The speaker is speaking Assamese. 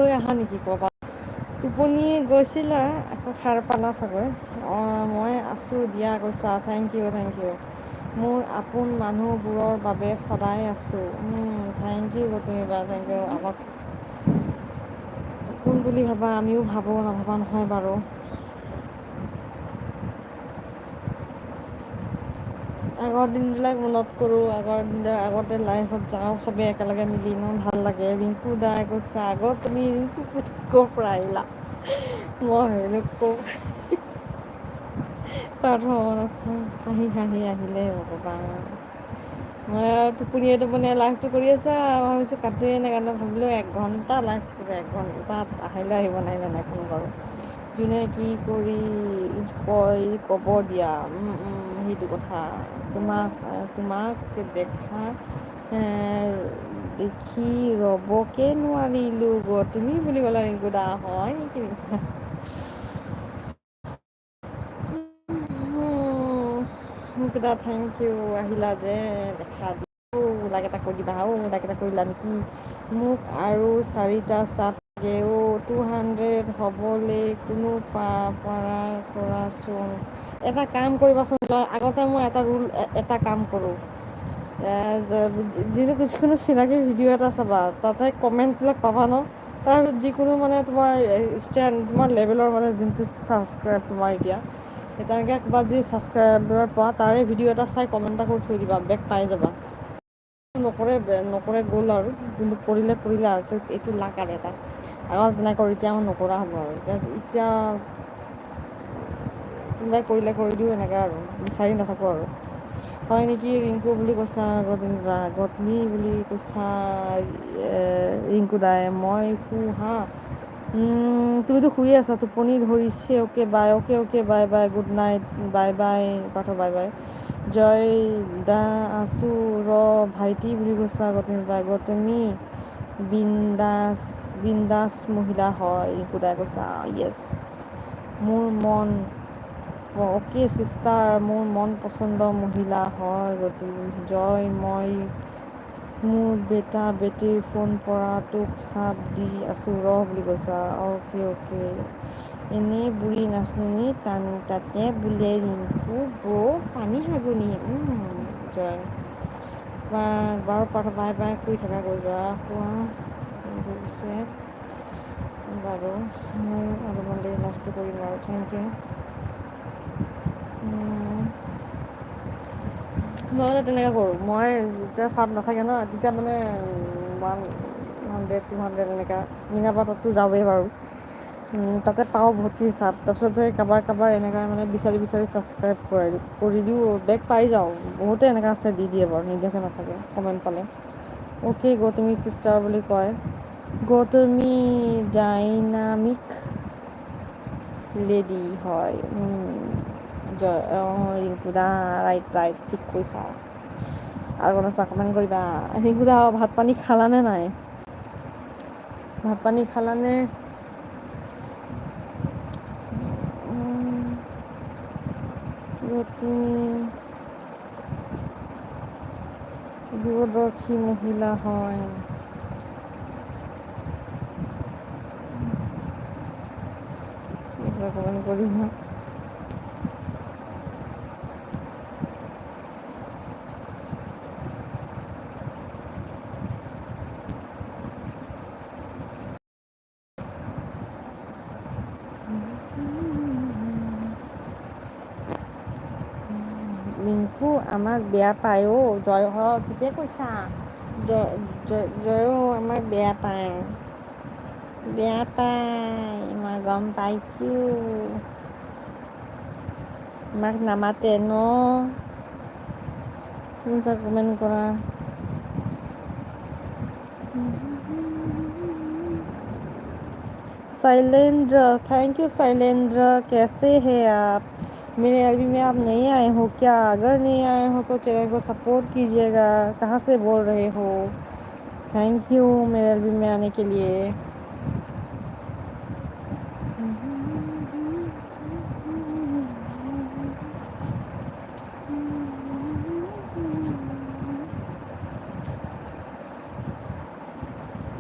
হৈ আহা নেকি ক'ৰবাত? টোপনি গৈছিলা আকৌ সাৰ পালা চাগৈ। অঁ মই আছোঁ দিয়া কৈছা, থেংক ইউ থেংক ইউ। মোৰ আপোন মানুহবোৰৰ বাবে সদায় আছোঁ। থেংক ইউ তুমি বা থেংক ইউ। আমাক কোন বুলি ভাবা, আমিও ভাবোঁ নাভবা নহয় বাৰু। আগৰ দিনবিলাক মনত কৰোঁ, আগতে লাইফত যাওঁ চবেই একেলগে মিলি ইমান ভাল লাগে। ৰিংকু দাই কৈছে আগত তুমি ৰিংকু ক'ৰ পৰা আহিলা? মই ভাবিলোঁ প্ৰথমত আছে হাঁহি হাঁহি আহিলে ভগৱান। মই আৰু টোপনিয়াই লাইফটো কৰি আছা, মই ভাবিছোঁ কাটোৱেই নেকাটো ভাবিলোঁ 1 ঘণ্টা লাইফ 1 ঘণ্টাত আহিব নাই কোনো বাৰু। যোনে কি কৰি কয় ক'ব দিয়া। সেইটো কথা তোমাক দেখা দেখি ৰ'বকে নোৱাৰিলোঁ তুমি বুলি ক'লা ৰিংকু দা, হয় নেকি? ৰিংকু দা থেংক ইউ আহিলা যে দেখা লাইক এটা কৰি দিবা লাইক এটা কৰিলা নেকি? মোক আৰু 4টা চাট লাগে 200 হ'বলৈ কোনো পৰা কৰাচোন। এটা কাম কৰিবাচোন, আগতে মই এটা কাম কৰোঁ। যিকোনো চিনাকি ভিডিঅ' এটা চাবা, তাতে কমেণ্টবিলাক পাবা ন। তাৰপিছত যিকোনো মানে তোমাৰ লেভেলৰ মানে যোনটো ছাবস্ক্ৰাইব তোমাৰ এতিয়া তেনেকৈ ক'ৰবাত যদি ছাবস্ক্ৰাইবাৰ পোৱা তাৰে ভিডিঅ' এটা চাই কমেণ্ট এটা কৰি থৈ দিবা, বেক পাই যাবা। নকৰে গ'ল আৰু কিন্তু কৰিলে আৰু এইটো লাক আৰু এটা। আগত যেনে কৰি এতিয়া মই নকৰা হ'ব আৰু এতিয়া কোনোবাই কৰিলে কৰি দিওঁ এনেকৈ আৰু বিচাৰি নাথাকোঁ আৰু। হয় নেকি ৰিংকু বুলি কৈছা গতনী বুলি কৈছা ৰিংকু দাই, মই হা তুমিতো শুই আছা, টোপনি ধৰিছে। Okay bye bye good night, bye bye Partha bye bye. Joy দা আছোঁ ভাইটি বুলি কৈছা গৌতমী বিন্দাছ মহিলা হয় ৰিংকু দাই কৈছা য়েছ। মোৰ মন অ'কে চিষ্টাৰ, মোৰ মন পচন্দ মহিলা হয় জয়। মই মোৰ বেটিৰ ফোন পৰা তোক চাপ দি আছোঁ বুলি কৈছা। অ'কে এনেই বুঢ়ী নাচনি তাতে বোলে ৰিংকু বৌ পানী হাগুনি জয় বাৰু পাৰ্থ বাই বাই শুই থাকা গৈ যোৱা শুৱা বাৰু মই অলপমান দেৰি লাইফটো কৰিম আৰু থেংক ইউ। মই মানে তেনেকৈ কৰোঁ, মই যেতিয়া চাপ নাথাকে ন তেতিয়া মানে 100 200 এনেকুৱা মিনাবাটততো যাওঁৱেই বাৰু। তাতে পাওঁ বহুতখিনি চাপ, তাৰপিছত কাৰোবাৰ এনেকুৱা মানে বিচাৰি ছাবস্ক্ৰাইব কৰি দিওঁ, বেগ পাই যাওঁ। বহুতে এনেকুৱা আছে দি দিয়ে বাৰু নিদিয়াকৈ নাথাকে কমেণ্ট পালে। অ'কে গৌতমী চিষ্টাৰ বুলি কয়। গৌতমী ডাইনামিক লেডি হয়। ৰিংকু দা ৰাইট ঠিক কৈছা। আৰু কমেণ্ট কৰিবা। ৰিংকু দা ভাত পানী খালানে নাই? ভাত পানী খালানে? দূৰদৰ্শী মহিলা হয়। কমেণ্ট কৰিবা। ৰিংকু আমাক বেয়া পায় জয় ঠিকে কৈছা। জয়ো আমাক বেয়া পায় মই গম পাইছোঁ। আমাক নামাতে ন। কমেণ্ট কৰা। शैलेंद्र थैंक यू शैलेंद्र, कैसे हैं आप? मेरे अरबी में आप नहीं आए हो क्या? अगर नहीं आए हो तो चैनल को सपोर्ट कीजिएगा। कहाँ से बोल रहे हो? थैंक यू मेरे अरबी में आने के लिए।